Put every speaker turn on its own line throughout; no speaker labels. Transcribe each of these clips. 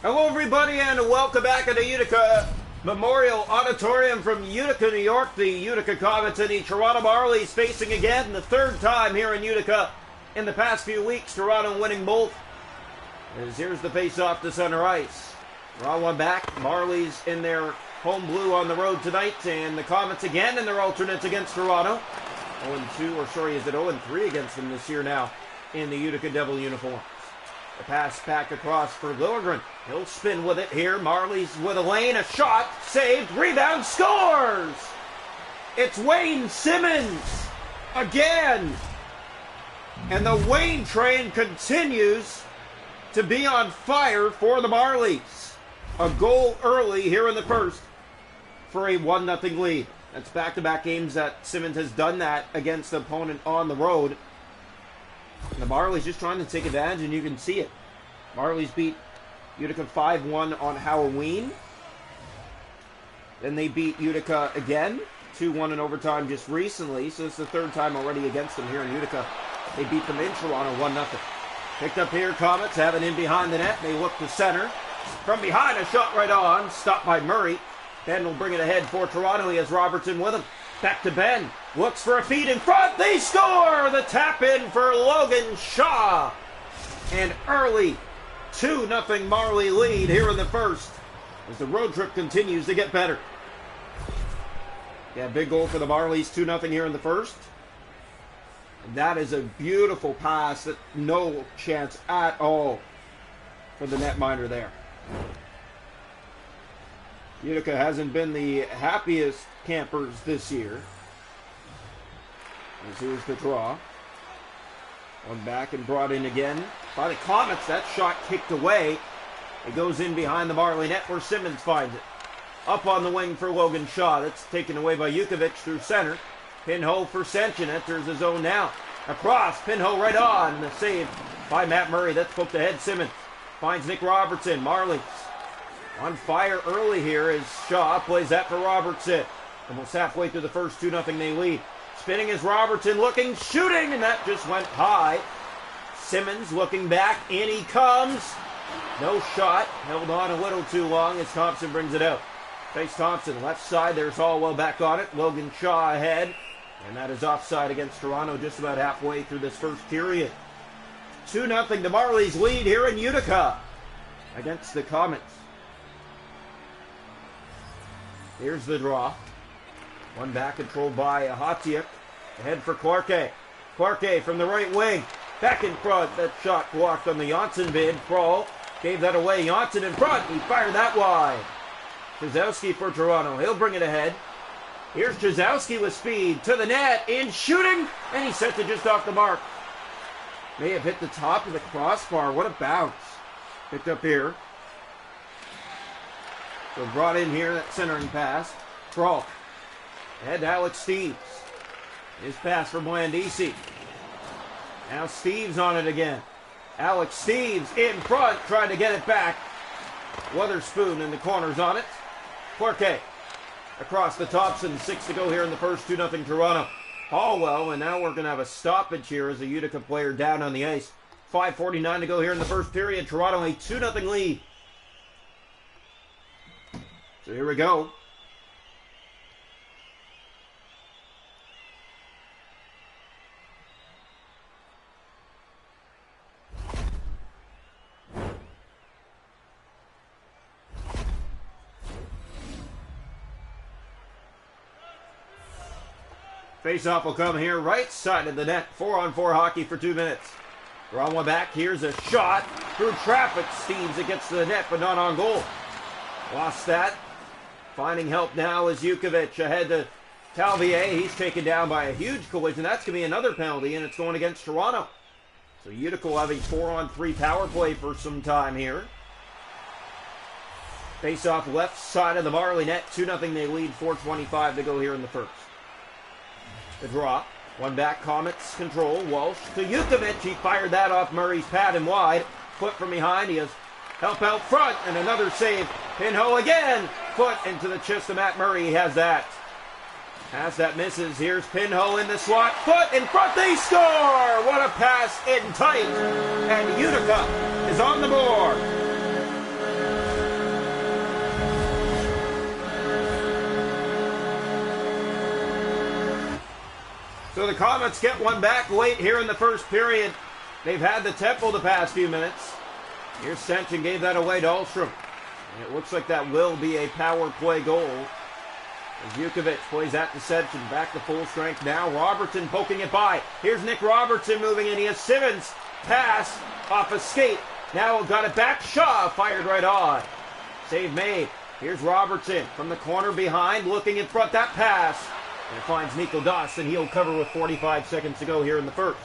Hello everybody and welcome back to the Utica Memorial Auditorium from Utica, New York. The Utica Comets and the Toronto Marlies facing again the third time here in Utica in the past few weeks. Toronto winning both. As here's the face-off to center ice. Draw one back. Marlies in their home blue on the road tonight, and the Comets again in their alternates against Toronto. 0-2, or sorry, is it 0-3 against them this year now in the Utica Devil uniforms. The pass back across for Liljegren. He'll spin with it here. Marlies with a lane, a shot, saved, rebound, scores! It's Wayne Simmonds again! And the Wayne train continues to be on fire for the Marlies. A goal early here in the first for a 1-0 lead. That's back-to-back games that Simmonds has done that against the opponent on the road. And the Marlies just trying to take advantage, and you can see it. Marlies beat Utica 5-1 on Halloween. Then they beat Utica again, 2-1 in overtime just recently. So it's the third time already against them here in Utica. They beat them in Toronto 1-0. Picked up here, Comets have it in behind the net. They look to center. From behind, a shot right on. Stopped by Murray. Ben will bring it ahead for Toronto. He has Robertson with him. Back to Ben. Looks for a feed in front. They score! The tap in for Logan Shaw. An early 2-0 Marley lead here in the first as the road trip continues to get better. Yeah, big goal for the Marlies. 2-0 here in the first. And that is a beautiful pass. That no chance at all for the netminder there. Utica hasn't been the happiest campers this year. As here's the draw. One back and brought in again by the Comets. That shot kicked away. It goes in behind the Marley net where Simmonds finds it. Up on the wing for Logan Shaw. That's taken away by Jukovic through center. Pinho for Senchen. Enters his zone now. Across. Pinho right on. The save by Matt Murray. That's poked ahead. Simmonds finds Nick Robertson. Marlies on fire early here as Shaw plays that for Robertson. Almost halfway through the first, 2-0 they lead. Spinning is Robertson, looking, shooting, and that just went high. Simmonds looking back, in he comes. No shot, held on a little too long as Thompson brings it out. Face Thompson, left side, there's Hallwell back on it. Logan Shaw ahead, and that is offside against Toronto just about halfway through this first period. 2-0, the Marlies lead here in Utica against the Comets. Here's the draw. One back controlled by Hatiuk. Ahead for Clarke. Clarke from the right wing. Back in front. That shot blocked on the Janssen bid. Kroll gave that away. Janssen in front. He fired that wide. Chizowski for Toronto. He'll bring it ahead. Here's Chizowski with speed to the net. In shooting. And he sets it just off the mark. May have hit the top of the crossbar. What a bounce. Picked up here. So brought in here, that centering pass. Kroll. Ahead to Alex Steeves. His pass for Blandisi. Now Steeves on it again. Alex Steeves in front, trying to get it back. Weatherspoon in the corners on it. Clarke across the Thompson. 6 to go here in the first, 2-0 Toronto. Hallwell, and now we're going to have a stoppage here as a Utica player down on the ice. 5:49 to go here in the first period. Toronto a 2-0 lead. So here we go. Face-off will come here, right side of the net. 4-on-4 hockey for 2 minutes. We're on one back. Here's a shot through traffic. Steeves, it gets to the net, but not on goal. Lost that. Finding help now is Jukovic ahead to Talvier. He's taken down by a huge collision. That's going to be another penalty, and it's going against Toronto. So Utica will have a 4-on-3 power play for some time here. Face-off left side of the Marley net. 2-0 they lead. 4:25 to go here in the first. The draw. One back, Comets control. Walsh to Jukovic. He fired that off Murray's pad and wide. Foot from behind. He has help out front, and another save. Pinho again. Foot into the chest of Matt Murray. He has that. Pass that misses. Here's Pinho in the slot. Foot in front. They score! What a pass in tight. And Utica is on the board. So the Comets get one back late here in the first period. They've had the tempo the past few minutes. Here's Senchen, gave that away to Ulstrom. And it looks like that will be a power play goal. As Jukovic plays that to Senchen, back to full strength now. Robertson poking it by. Here's Nick Robertson moving in. He has Simmons. Pass off a skate. Now got it back. Shaw fired right on. Save made. Here's Robertson from the corner behind, looking in front. That pass. And it finds Nico Dawson. He'll cover with 45 seconds to go here in the first.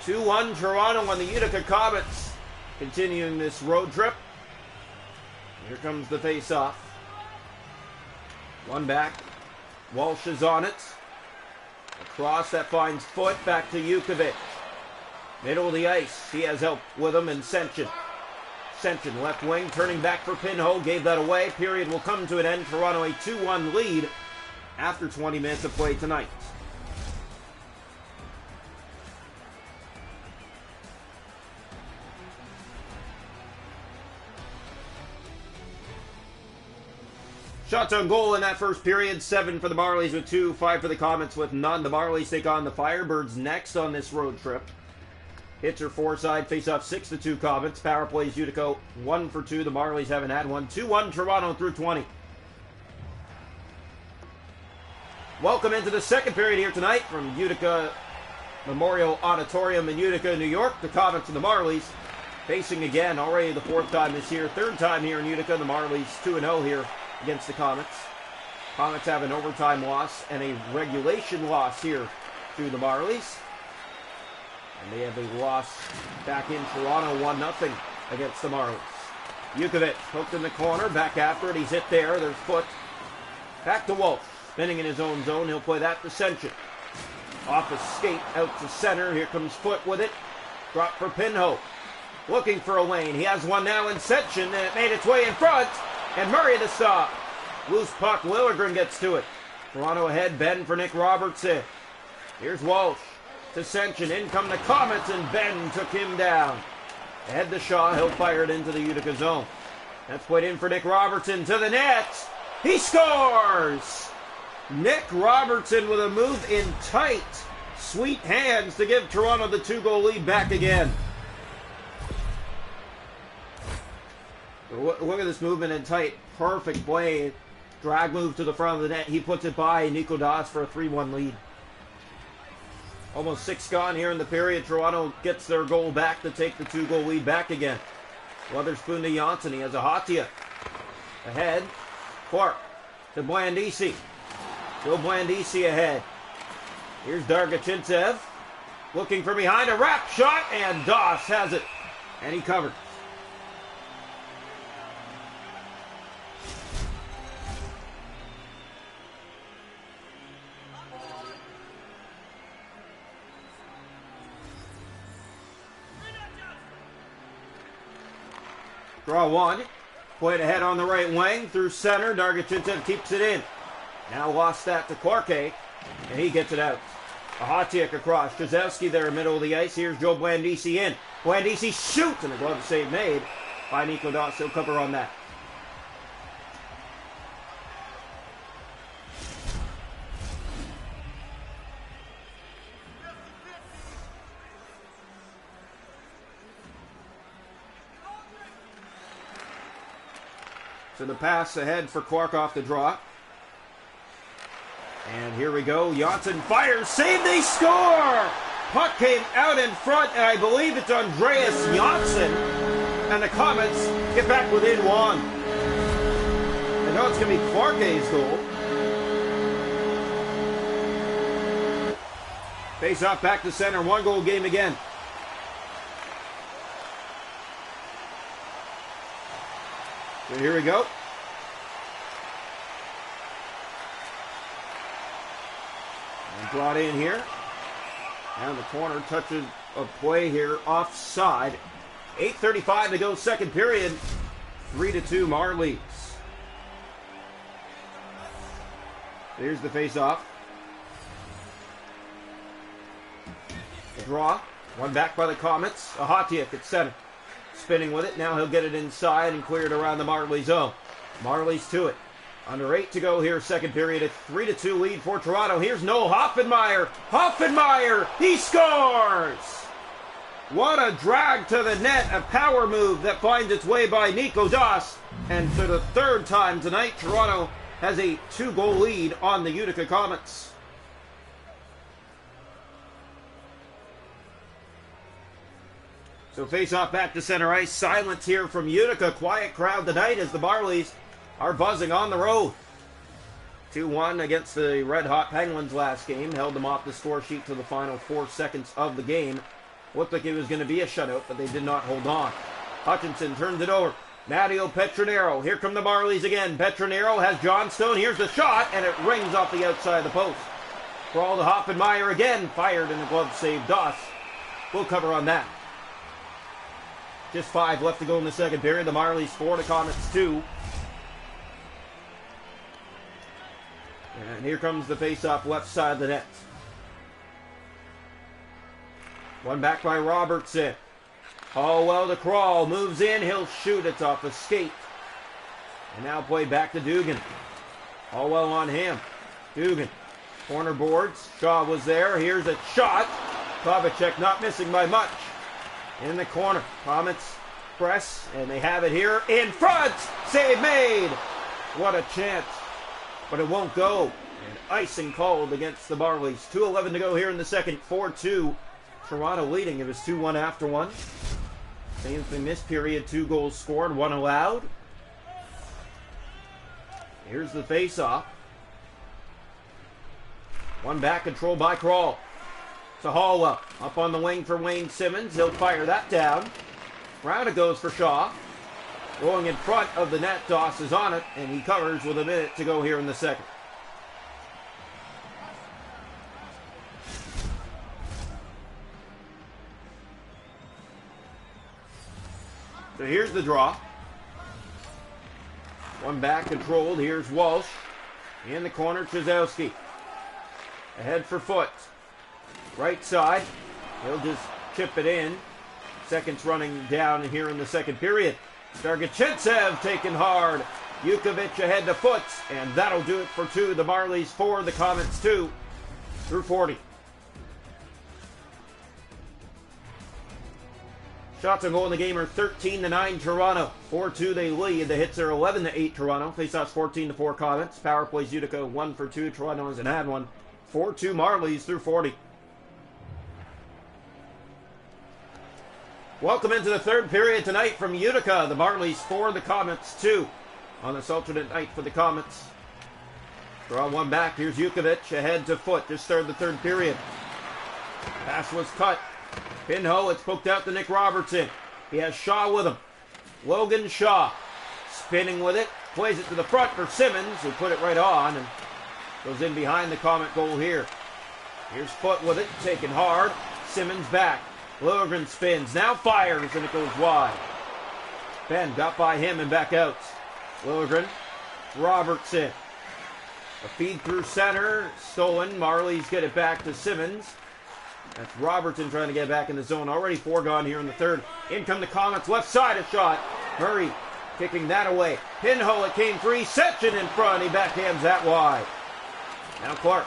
2-1 Toronto on the Utica Comets. Continuing this road trip. Here comes the face-off. One back. Walsh is on it. A cross that finds Foot. Back to Jukovic. Middle of the ice. He has help with him and Senchen. Senchen, left wing, turning back for Pinho. Gave that away. Period will come to an end. Toronto a 2-1 lead after 20 minutes of play tonight. Shots on goal in that first period. 7 for the Marlies with 2, 5 for the Comets with none. The Marlies take on the Firebirds next on this road trip. Hits are four-side, face-off 6-2 Comets. Power plays Utica 1 for 2. The Marlies haven't had one. 2-1 Toronto through 20. Welcome into the second period here tonight from Utica Memorial Auditorium in Utica, New York. The Comets and the Marlies facing again, already the fourth time this year. Third time here in Utica. The Marlies 2-0 here against the Comets. Comets have an overtime loss and a regulation loss here to the Marlies. And they have a loss back in Toronto, 1-0 against the Marlies. Jukovic hooked in the corner, back after it. He's hit there. There's Foot. Back to Walsh. Spinning in his own zone. He'll play that to Senchen. Off a skate out to center. Here comes Foot with it. Drop for Pinho. Looking for a lane. He has one now in Senchen, and it made its way in front. And Murray to stop. Loose puck. Lilligren gets to it. Toronto ahead. Ben for Nick Robertson. Here's Walsh to Senchen. In come the Comets, and Ben took him down. Ahead to Shaw. He'll fire it into the Utica zone. That's put in for Nick Robertson to the net. He scores! Nick Robertson with a move in tight, sweet hands to give Toronto the 2-goal lead back again. Look at this movement in tight. Perfect play. Drag move to the front of the net. He puts it by Nico Das for a 3-1 lead. Almost 6 gone here in the period. Toronto gets their goal back to take the 2-goal lead back again. Weatherspoon to Janssen. He has a Hatia. Ahead. Clark to Blandisi. Joe Blandisi ahead. Here's Dargachintsev. Looking for behind. A wrap shot. And Das has it. And he covers. Draw one. Played ahead on the right wing through center. Dargachintsev keeps it in. Now lost that to Clarke, and he gets it out. A Hatiak across. Krzyzewski there in the middle of the ice. Here's Joe Blandisi in. Blandisi shoots, and a glove save made by Nico Das. He'll cover on that. So the pass ahead for Clark off the draw. And here we go. Janssen fires. Save, they score! Puck came out in front, and I believe it's Andreas Janssen. And the Comets get back within one. And now it's going to be Clarke's goal. Face off back to center. 1-goal game again. So here we go. And brought in here. Down the corner, touches of play here, offside. 8:35 to go, second period. 3-2 Marlies. Here's the face-off. The draw. One back by the Comets. A Hatiak at center. Spinning with it. Now he'll get it inside and clear it around the Marlies zone. Marlies to it. Under 8 to go here, second period. A 3-2 lead for Toronto. Here's Noel Hoffenmeyer. Hoffenmeyer, he scores! What a drag to the net, a power move that finds its way by Nico Das. And for the third time tonight, Toronto has a 2-goal lead on the Utica Comets. So face off back to center ice. Silence here from Utica. Quiet crowd tonight as the Marlies are buzzing on the road. 2-1 against the red-hot Penguins last game. Held them off the score sheet to the final 4 seconds of the game. Looked like it was going to be a shutout, but they did not hold on. Hutchinson turns it over. Matteo Petronero. Here come the Marlies again. Petronero has Johnstone. Here's the shot, and it rings off the outside of the post. Crawl to Hoffenmeyer again. Fired in the glove save. Das. We'll cover on that. Just 5 left to go in the second period. The Marlies 4, the Comets 2. And here comes the face-off left side of the net. One back by Robertson. Hallwell to Crawl. Moves in. He'll shoot. It's off the skate. And now play back to Dugan. Hallwell on him. Dugan. Corner boards. Shaw was there. Here's a shot. Kovacic not missing by much. In the corner. Comets press. And they have it here. In front. Save made. What a chance. But it won't go. And icing called against the Marlies. 2:11 to go here in the second. 4-2. Toronto leading. It was 2-1 after one. Same thing this period. 2 goals scored, 1 allowed. Here's the face-off. One back, controlled by Crawl. To Hallwell. Up on the wing for Wayne Simmons. He'll fire that down. Round it goes for Shaw. Going in front of the net. Doss is on it, and he covers with a minute to go here in the second. So here's the draw. One back controlled. Here's Walsh. In the corner, Trzewski. Ahead for Foot. Right side. He'll just chip it in. Seconds running down here in the second period. Dargachintsev taken hard. Yukovic ahead to Foot. And that'll do it for 2. The Marlies 4, the Comets 2. Through 40. Shots on goal in the game are 13-9 Toronto. 4-2 they lead. The hits are 11-8 Toronto. Faceoffs 14-4 Comets. Power plays Utica 1 for 2. Toronto hasn't had one. 4-2 Marlies through 40. Welcome into the third period tonight from Utica. The Marlies 4, the Comets 2. On this alternate night for the Comets. Draw one back. Here's Yukovic ahead to Foot. Just started the third period. Pass was cut. Pinho, it's poked out to Nick Robertson. He has Shaw with him. Logan Shaw spinning with it. Plays it to the front for Simmons, who put it right on and goes in behind the Comet goal here. Here's Foot with it, taken hard. Simmons back. Lilligren spins, now fires, and it goes wide. Ben got by him and back out. Lilligren, Robertson. A feed through center, stolen. Marlies get it back to Simmons. That's Robertson trying to get back in the zone. Already 4 gone here in the third. In come the Comets. Left side a shot. Murray kicking that away. Pinho, it came free. Sechin in front. He backhands that wide. Now Clark.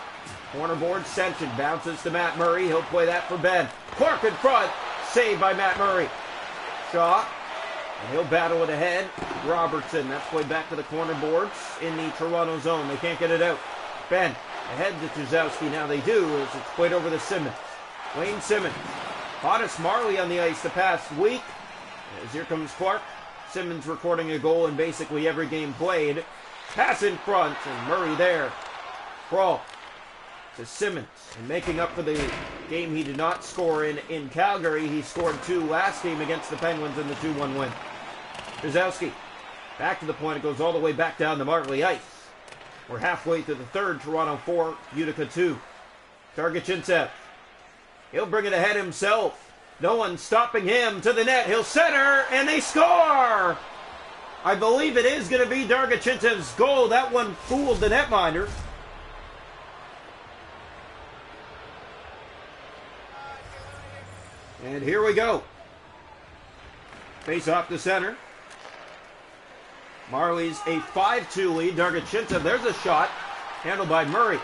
Corner board. Sechin bounces to Matt Murray. He'll play that for Ben. Clark in front. Saved by Matt Murray. Shaw. And he'll battle it ahead. Robertson. That's played back to the corner boards in the Toronto zone. They can't get it out. Ben ahead to Trzewski. Now they do as it's played over to Simmons. Wayne Simmons, hottest Marley on the ice the past week. As here comes Clark. Simmons recording a goal in basically every game played. Pass in front, and Murray there. Crawl to Simmons, and making up for the game he did not score in Calgary. He scored 2 last game against the Penguins in the 2-1 win. Trzewski, back to the point. It goes all the way back down to Marley ice. We're halfway through the third. Toronto 4, Utica 2. Dargachintsev. He'll bring it ahead himself. No one stopping him to the net. He'll center, and they score! I believe it is going to be Dargachintsev's goal. That one fooled the netminder. And here we go. Face off to center. Marlies a 5-2 lead. Dargachinta, there's a shot. Handled by Murray.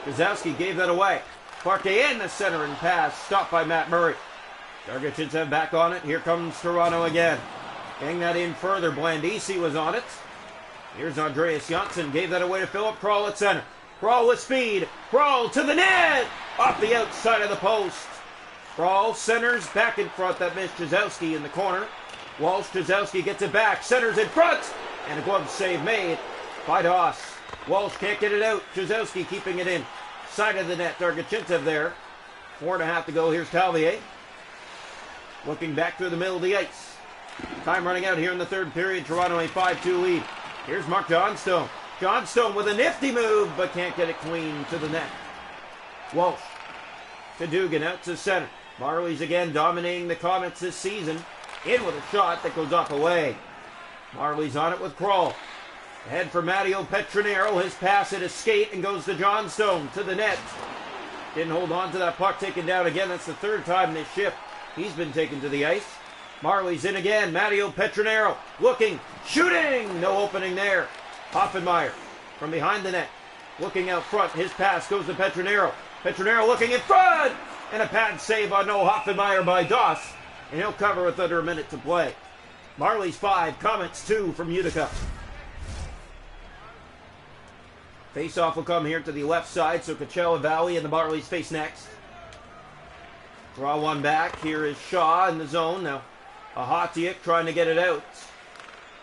Gazowski gave that away. Parquet in the center and pass. Stopped by Matt Murray. Dargachinta back on it. Here comes Toronto again. Getting that in further. Blandisi was on it. Here's Andreas Janssen. Gave that away to Philip Kroll at center. Kroll with speed. Kroll to the net. Off the outside of the post. Kroll centers back in front. That missed Jazowski in the corner. Walsh, Jazowski gets it back. Centers in front. And a glove save made by Doss. Walsh can't get it out. Jazowski keeping it in. Side of the net. Dargachinta there. 4.5 to go. Here's Talvier. Looking back through the middle of the ice. Time running out here in the third period. Toronto a 5-2 lead. Here's Mark Johnstone. Johnstone with a nifty move, but can't get it clean to the net. Walsh to Dugan out to center. Marlies again dominating the Comets this season. In with a shot that goes up away. Marlies on it with Kroll. Ahead for Matteo Petronero. His pass at his skate and goes to Johnstone to the net. Didn't hold on to that puck, taken down again. That's the third time this shift he's been taken to the ice. Marlies in again. Matteo Petronero looking, shooting. No opening there. Hoffenmeyer from behind the net. Looking out front. His pass goes to Petronero. Petronero looking in front. And a pad save on no Hoffenmeyer by Doss. And he'll cover with under a minute to play. Marlies 5, Comets 2 from Utica. Face-off will come here to the left side, so Coachella Valley and the Marlies face next. Draw one back. Here is Shaw in the zone. Now, Ahatiuk trying to get it out.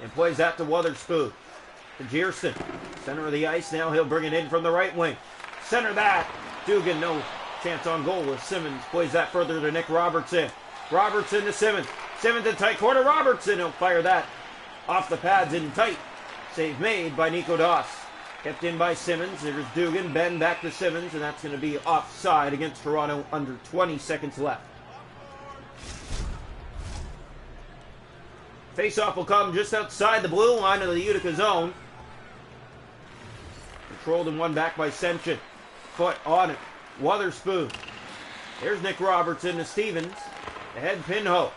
And plays that to Wotherspoon. To Jerston. Center of the ice. Now he'll bring it in from the right wing. Center that. Dugan, no chance on goal with Simmons. Plays that further to Nick Robertson. Robertson to Simmons. Simmons in tight corner. Robertson. He'll fire that off the pads in tight. Save made by Nico Doss. Kept in by Simmons. There's Dugan. Ben back to Simmons. And that's going to be offside against Toronto under 20 seconds left. Face-off will come just outside the blue line of the Utica zone. Controlled and won back by Senchin. Foot on it. Wotherspoon. There's Nick Robertson to Stevens. Ahead Pinho.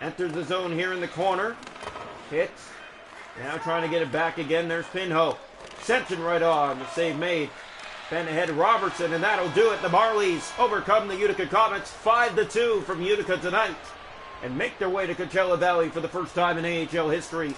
Enters the zone here in the corner. Hits. Now trying to get it back again. There's Pinho. Senchin right on. The save made. Ben ahead Robertson, and that'll do it. The Marlies overcome the Utica Comets 5-2 from Utica tonight and make their way to Coachella Valley for the first time in AHL history.